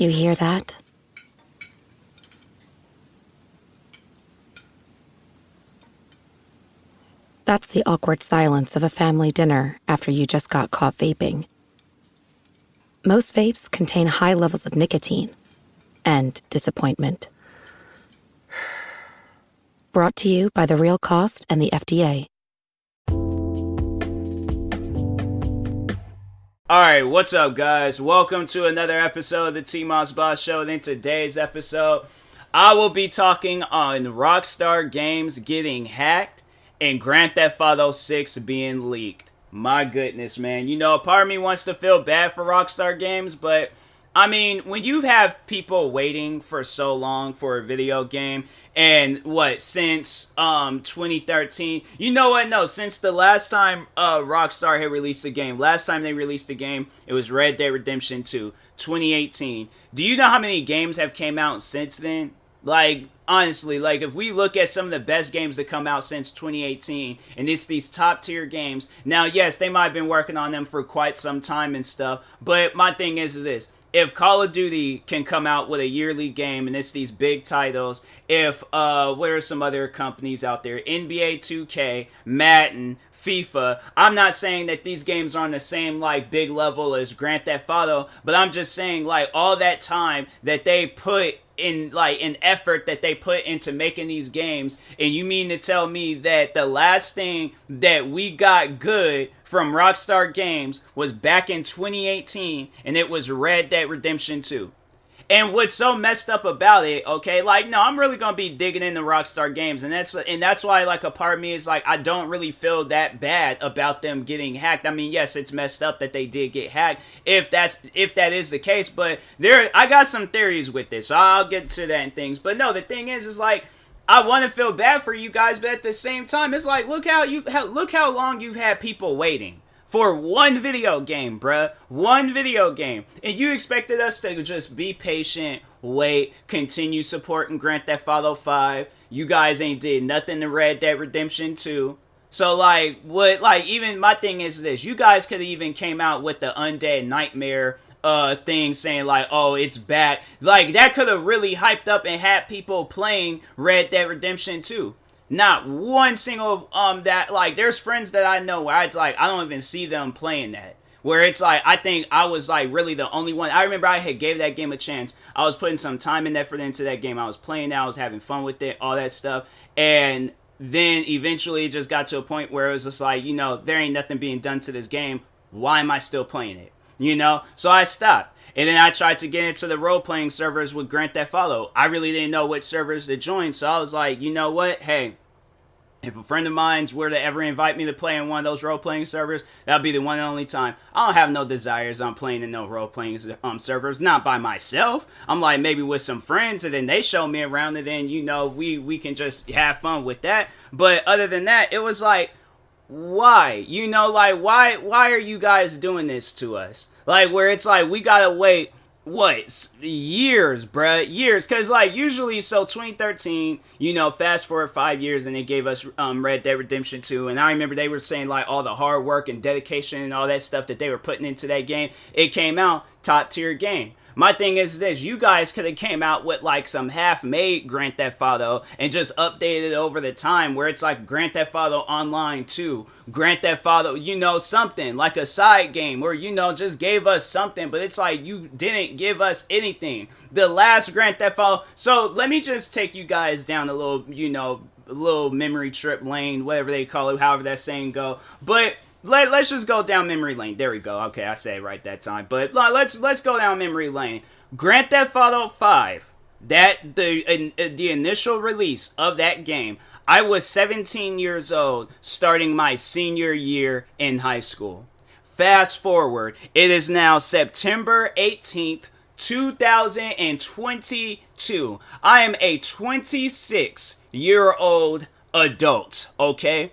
You hear that? That's the awkward silence of a family dinner after you just got caught vaping. Most vapes contain high levels of nicotine and disappointment. Brought to you by The Real Cost and the FDA. Alright, what's up guys? Welcome to another episode of the TMossBoss Show. And in today's episode, I will be talking on Rockstar games getting hacked and Grand Theft Auto 6 being leaked. My goodness, man. You know, part of me wants to feel bad for Rockstar games, but I mean, when you have people waiting for so long for a video game, and since 2013, you know what, no, since the last time Rockstar had released a game, last time they released a game, it was Red Dead Redemption 2, 2018. Do you know how many games have came out since then? Like, honestly, like, if we look at some of the best games that come out since 2018, and it's these top-tier games, now, yes, they might have been working on them for quite some time and stuff, but my thing is this. If Call of Duty can come out with a yearly game and it's these big titles, if, what are some other companies out there? NBA 2K, Madden, FIFA. I'm not saying that these games are on the same, like, big level as Grand Theft Auto, but I'm just saying, like, all that time that they put in, like, an effort that they put into making these games, and you mean to tell me that the last thing that we got good from Rockstar Games was back in 2018, and it was Red Dead Redemption 2. And what's so messed up about it, okay, like, no, I'm really gonna be digging into Rockstar Games, and that's why, like, a part of me is like, I don't really feel that bad about them getting hacked. I mean, yes, it's messed up that they did get hacked, if that is the case, but I got some theories with this, so I'll get to that and things. But no, the thing is like, I want to feel bad for you guys, but at the same time, it's like, look how long you've had people waiting for one video game, bruh. One video game. And you expected us to just be patient, wait, continue supporting Grand Theft Auto 5. You guys ain't did nothing to Red Dead Redemption 2. So, like, even my thing is this. You guys could have even came out with the Undead Nightmare thing saying like, oh, it's bad. Like, that could have really hyped up and had people playing Red Dead Redemption 2. Not one single, that, like, there's friends that I know where it's like, I don't even see them playing that. Where it's like, I think I was, like, really the only one. I remember I had gave that game a chance. I was putting some time and effort into that game. I was playing that. I was having fun with it, all that stuff. And then eventually it just got to a point where it was just like, you know, there ain't nothing being done to this game. Why am I still playing it? You know? So I stopped. And then I tried to get into the role-playing servers with Grand Theft Auto. I really didn't know what servers to join. So I was like, you know what? Hey, if a friend of mine's were to ever invite me to play in one of those role-playing servers, that'll be the one and only time. I don't have no desires on playing in no role-playing servers, not by myself. I'm like, maybe with some friends, and then they show me around, and then, you know, we can just have fun with that. But other than that, it was like, why? You know, like, why are you guys doing this to us? Like, where it's like, we gotta wait, years, bruh, years, because, like, usually, so 2013, you know, fast forward 5 years, and they gave us Red Dead Redemption 2, and I remember they were saying, like, all the hard work and dedication and all that stuff that they were putting into that game, it came out, top tier game. My thing is this, you guys could have came out with like some half-made Grand Theft Auto and just updated it over the time where it's like Grand Theft Auto Online 2, Grand Theft Auto, you know, something like a side game or, you know, just gave us something, but it's like you didn't give us anything. The last Grand Theft Auto, so let me just take you guys down a little, you know, a little memory trip lane, whatever they call it, however that saying go, but let's just go down memory lane. There we go. Okay, I said it right that time. But let's go down memory lane. Grand Theft Auto 5, that the initial release of that game, I was 17 years old, starting my senior year in high school. Fast forward, it is now September 18th, 2022. I am a 26-year-old adult, okay?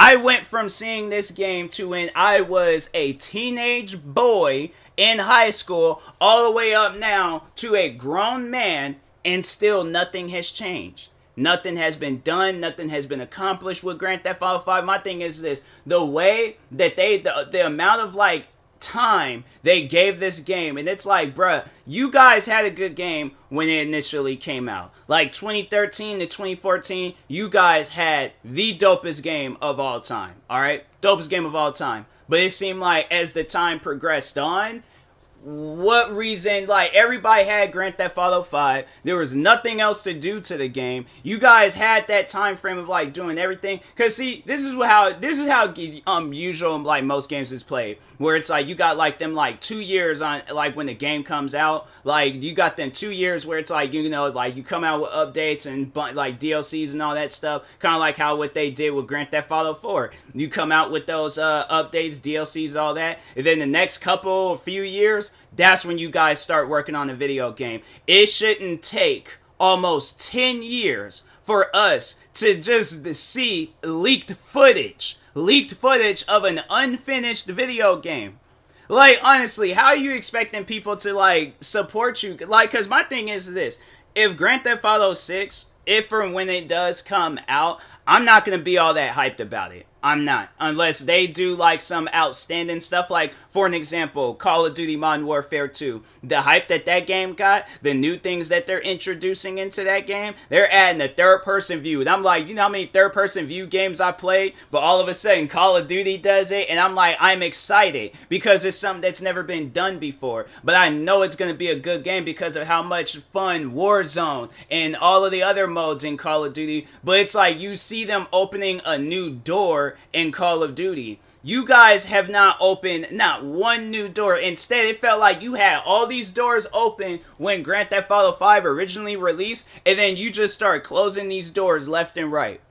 I went from seeing this game to when I was a teenage boy in high school all the way up now to a grown man, and still nothing has changed. Nothing has been done. Nothing has been accomplished with Grand Theft Auto 5. My thing is this. The way that the amount of like time they gave this game. And it's like, bruh, you guys had a good game when it initially came out. Like 2013 to 2014, you guys had the dopest game of all time. Alright? Dopest game of all time. But it seemed like as the time progressed on, what reason, like, everybody had Grand Theft Auto 5, there was nothing else to do to the game. You guys had that time frame of like doing everything, because see, this is how usual, like, most games is played, where it's like you got like them like 2 years on, like, when the game comes out, like you got them 2 years where it's like, you know, like you come out with updates and like DLCs and all that stuff, kind of like how what they did with Grand Theft Auto 4. You come out with those updates, DLCs, all that, and then the next few years, that's when you guys start working on a video game. It shouldn't take almost 10 years for us to just see leaked footage of an unfinished video game. Like, honestly, how are you expecting people to, like, support you? Like, because my thing is this. If Grand Theft Auto 6, if or when it does come out, I'm not going to be all that hyped about it. I'm not. Unless they do, like, some outstanding stuff. Like, for an example, Call of Duty Modern Warfare 2. The hype that game got, the new things that they're introducing into that game, they're adding a third-person view. And I'm like, you know how many third-person view games I played? But all of a sudden, Call of Duty does it, and I'm like, I'm excited. Because it's something that's never been done before. But I know it's going to be a good game because of how much fun Warzone and all of the other modes in Call of Duty. But it's like, you see them opening a new door in Call of Duty. You guys have not opened not one new door. Instead, it felt like you had all these doors open when Grand Theft Auto 5 originally released, and then you just start closing these doors left and right.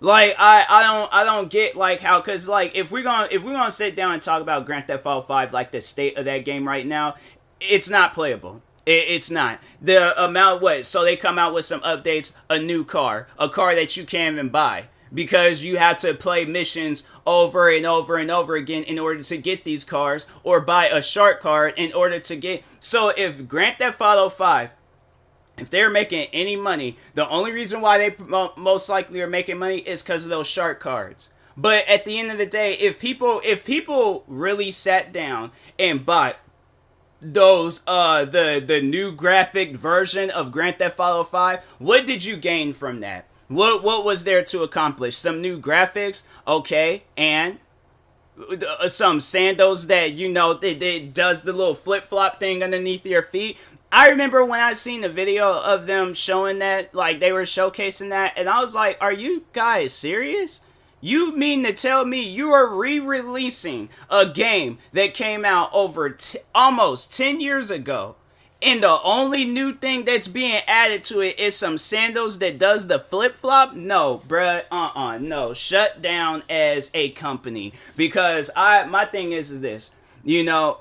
Like, I don't get, like, how, because, like, if we're gonna sit down and talk about Grand Theft Auto 5, like, the state of that game right now, it's not playable. It's not. The amount, so they come out with some updates, a new car, a car that you can't even buy, because you have to play missions over and over and over again in order to get these cars, or buy a shark card in order to get. So if Grand Theft Auto 5, if they're making any money, the only reason why they most likely are making money is because of those shark cards. But at the end of the day, if people really sat down and bought those the new graphic version of Grand Theft Auto 5, what did you gain from that? What was there to accomplish? Some new graphics, okay, and some sandals that, you know, it does the little flip-flop thing underneath your feet. I remember when I seen the video of them showing that, like, they were showcasing that, and I was like, are you guys serious? You mean to tell me you are re-releasing a game that came out over almost 10 years ago, and the only new thing that's being added to it is some sandals that does the flip-flop? No, bruh, no. Shut down as a company. Because my thing is this, you know,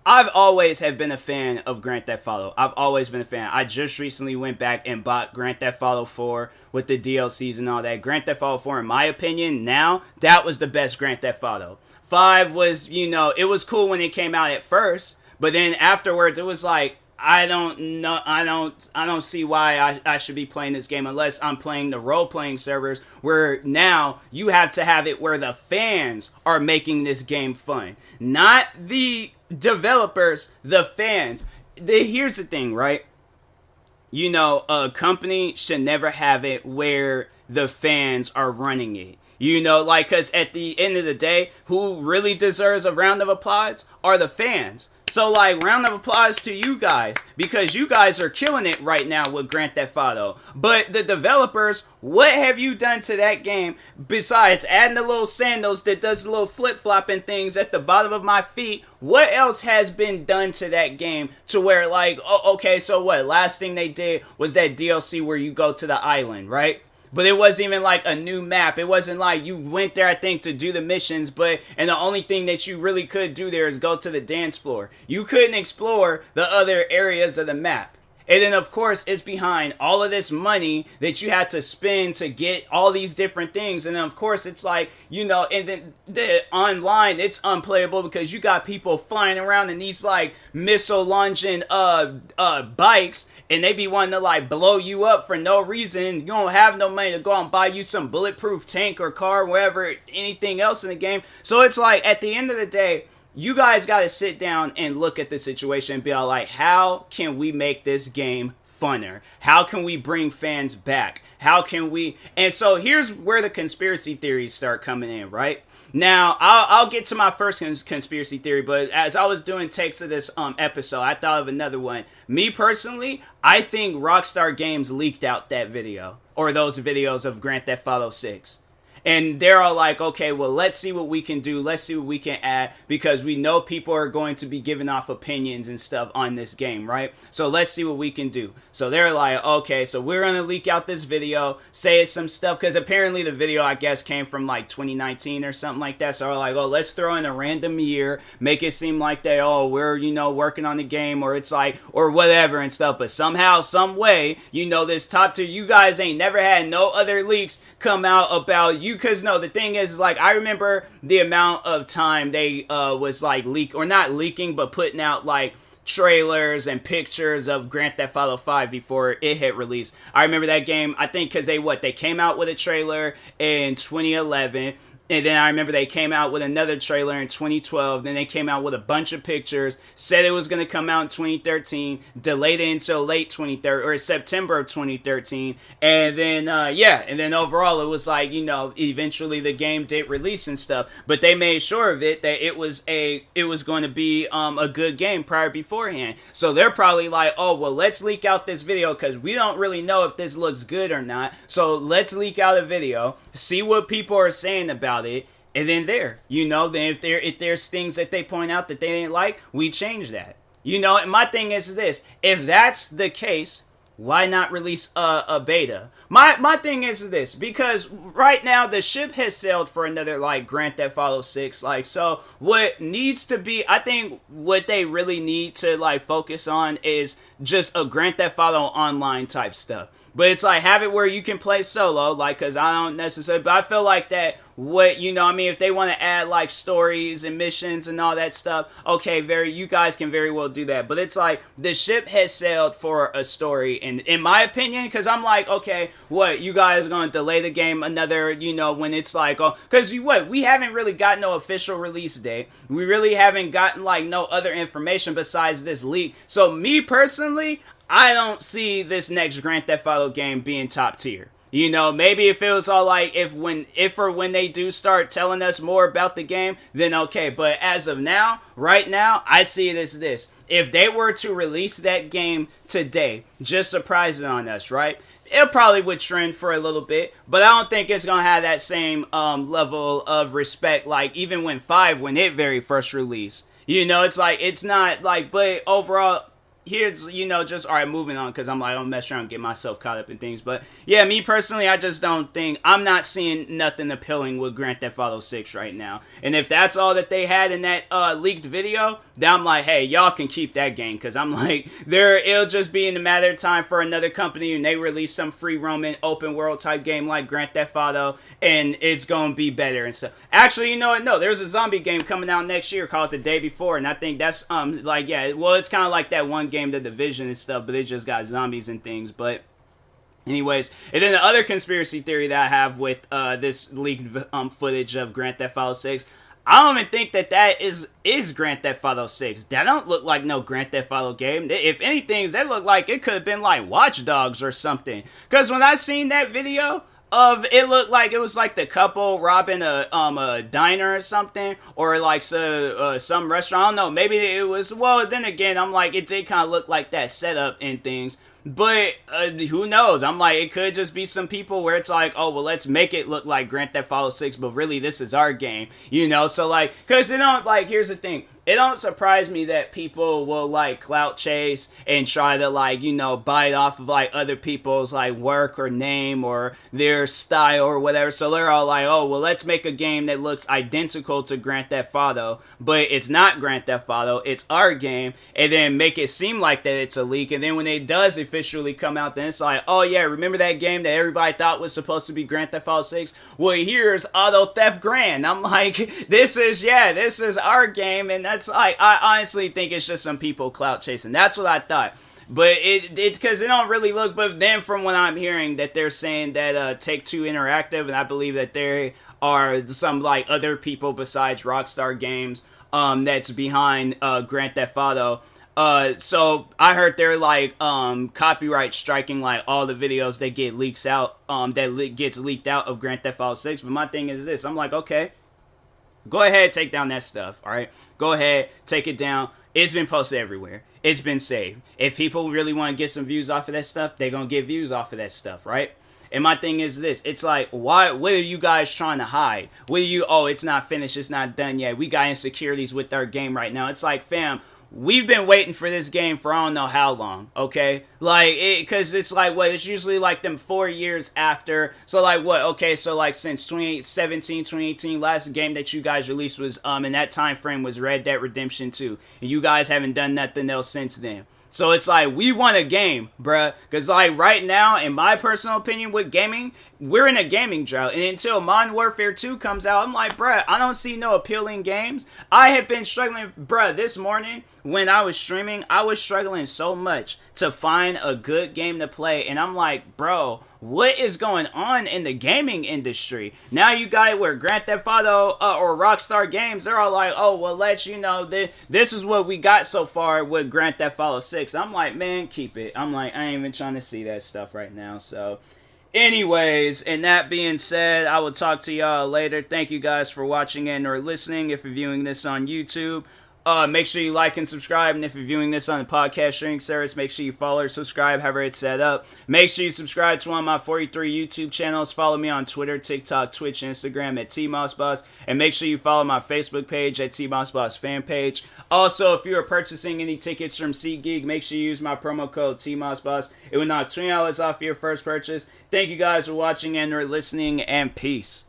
I've always have been a fan of Grand Theft Auto. I've always been a fan. I just recently went back and bought Grand Theft Auto 4 with the DLCs and all that. Grand Theft Auto 4, in my opinion, now, that was the best Grand Theft Auto. 5 was, you know, it was cool when it came out at first, but then afterwards, it was like, I don't know, I don't see why I should be playing this game unless I'm playing the role-playing servers, where now you have to have it where the fans are making this game fun. Not the developers, the fans. Here's the thing, right? You know, a company should never have it where the fans are running it. You know, like, because at the end of the day, who really deserves a round of applause are the fans. So, like, round of applause to you guys, because you guys are killing it right now with Grand Theft Auto. But the developers, what have you done to that game besides adding the little sandals that does the little flip-flopping things at the bottom of my feet? What else has been done to that game to where, like, oh, okay, so what? Last thing they did was that DLC where you go to the island, right? But it wasn't even like a new map. It wasn't like you went there, I think, to do the missions, and the only thing that you really could do there is go to the dance floor. You couldn't explore the other areas of the map. And then, of course, it's behind all of this money that you had to spend to get all these different things. And then, of course, it's like, you know, and then the online, it's unplayable because you got people flying around in these, like, missile-launching bikes, and they be wanting to, like, blow you up for no reason. You don't have no money to go out and buy you some bulletproof tank or car, whatever, anything else in the game. So it's like, at the end of the day, you guys got to sit down and look at the situation and be all like, how can we make this game funner? How can we bring fans back? How can we? And so here's where the conspiracy theories start coming in, right? Now, I'll get to my first conspiracy theory, but as I was doing takes of this episode, I thought of another one. Me personally, I think Rockstar Games leaked out that video, or those videos of Grand Theft Auto 6. And they're all like, okay, well, let's see what we can do. Let's see what we can add, because we know people are going to be giving off opinions and stuff on this game, right? So let's see what we can do. So they're like, okay, so we're going to leak out this video, say some stuff, because apparently the video, I guess, came from like 2019 or something like that. So they're like, oh, let's throw in a random year, make it seem like they, oh, we're, you know, working on the game, or it's like, or whatever and stuff. But somehow, some way, you know, this top tier, you guys ain't never had no other leaks come out about you. Because no, the thing is, like, I remember the amount of time they was like or not leaking, but putting out like trailers and pictures of Grand Theft Auto 5 before it hit release. I remember that game, I think, because they came out with a trailer in 2011. And then I remember they came out with another trailer in 2012. Then they came out with a bunch of pictures, said it was going to come out in 2013, delayed it until late 2013, or September of 2013. And then, and then overall it was like, you know, eventually the game did release and stuff. But they made sure of it that it was going to be a good game beforehand. So they're probably like, oh, well, let's leak out this video because we don't really know if this looks good or not. So let's leak out a video, see what people are saying about it, and then then if there's things that they point out that they didn't like, we change that. You know, and my thing is this: if that's the case, why not release a beta? My thing is this, because right now the ship has sailed for another like Grand Theft Auto 6. Like, so what needs to be, I think what they really need to like focus on is just a Grand Theft Auto online type stuff. But it's like, have it where you can play solo, like, because I don't necessarily, but I feel like that, if they want to add, like, stories and missions and all that stuff, okay, you guys can very well do that. But it's like, the ship has sailed for a story, and in my opinion, because I'm like, okay, you guys are going to delay the game another, when it's like, because we haven't really got no official release date. We really haven't gotten, like, no other information besides this leak. So, me personally, I don't see this next Grand Theft Auto game being top tier. You know, maybe if it was all like, if or when they do start telling us more about the game, then okay. But as of now, right now, I see it as this. If they were to release that game today, just surprising on us, right? It probably would trend for a little bit, but I don't think it's going to have that same level of respect, like even when it very first released. You know, it's like, it's not like, but overall, here's, just, all right, moving on, because I'm like, I'm messing around and get myself caught up in things. But yeah, me personally, I just don't think, I'm not seeing nothing appealing with Grand Theft Auto 6 right now. And if that's all that they had in that leaked video, then I'm like, hey, y'all can keep that game, because I'm like, it'll just be in a matter of time for another company, and they release some free roaming open world type game like Grand Theft Auto, and it's gonna be better and stuff. Actually, you know what? No, there's a zombie game coming out next year called The Day Before, and I think that's it's kind of like that one game, The Division and stuff, but it just got zombies and things. But anyways, and then the other conspiracy theory that I have with this leaked footage of Grand Theft Auto 6, I don't even think that is Grand Theft Auto 6. That don't look like no Grand Theft Auto game. If anything, that look like it could have been like Watch Dogs or something. Because when I seen that video it looked like it was like the couple robbing a diner or something, or like some restaurant. I don't know, maybe it was, well, then again, I'm like, it did kind of look like that setup and things. But who knows? I'm like, it could just be some people where it's like, oh, well, let's make it look like Grand Theft Auto 6, but really this is our game, so like, because here's the thing, it don't surprise me that people will like clout chase and try to like, bite off of like other people's like work or name or their style or whatever. So they're all like, oh, well, let's make a game that looks identical to Grand Theft Auto, but it's not Grand Theft Auto, it's our game, and then make it seem like that it's a leak. And then when it does officially come out, then it's like, oh yeah, remember that game that everybody thought was supposed to be Grand Theft Auto 6? Well, here's Auto Theft Grand. I'm like, this is our game, and that's like, I honestly think it's just some people clout chasing. That's what I thought. But it because it don't really look. But then from what I'm hearing, that they're saying that Take-Two Interactive, and I believe that there are some like other people besides Rockstar Games that's behind Grand Theft Auto. So I heard they're like copyright striking like all the videos that get leaks out gets leaked out of Grand Theft Auto 6. But my thing is this, I'm like, okay, go ahead, take down that stuff, all right? Go ahead, take it down. It's been posted everywhere. It's been saved. If people really want to get some views off of that stuff, they're going to get views off of that stuff, right? And my thing is this. It's like, what are you guys trying to hide? It's not finished, it's not done yet. We got insecurities with our game right now. It's like, fam, we've been waiting for this game for I don't know how long, okay? Like, because it's like, it's usually like them 4 years after. So, like, okay, so like since 2017, 2018, last game that you guys released was, in that time frame was Red Dead Redemption 2. And you guys haven't done nothing else since then. So it's like, we want a game, bruh. Because like right now, in my personal opinion with gaming, we're in a gaming drought. And until Modern Warfare 2 comes out, I'm like, bruh, I don't see no appealing games. I have been struggling, bruh, this morning when I was streaming, I was struggling so much to find a good game to play. And I'm like, bro, what is going on in the gaming industry? Now you got where Grand Theft Auto or Rockstar Games, they're all like, oh, well, this is what we got so far with Grand Theft Auto 6. I'm like, man, keep it. I'm like, I ain't even trying to see that stuff right now. So anyways, and that being said, I will talk to y'all later. Thank you guys for watching and or listening. If you're viewing this on YouTube, make sure you like and subscribe. And if you're viewing this on the podcast streaming service, make sure you follow or subscribe, however it's set up. Make sure you subscribe to one of my 43 YouTube channels. Follow me on Twitter, TikTok, Twitch, Instagram at TMossBoss. And make sure you follow my Facebook page at TMossBoss fan page. Also, if you are purchasing any tickets from SeatGeek, make sure you use my promo code TMossBoss. It will knock $20 off your first purchase. Thank you guys for watching and or listening, and peace.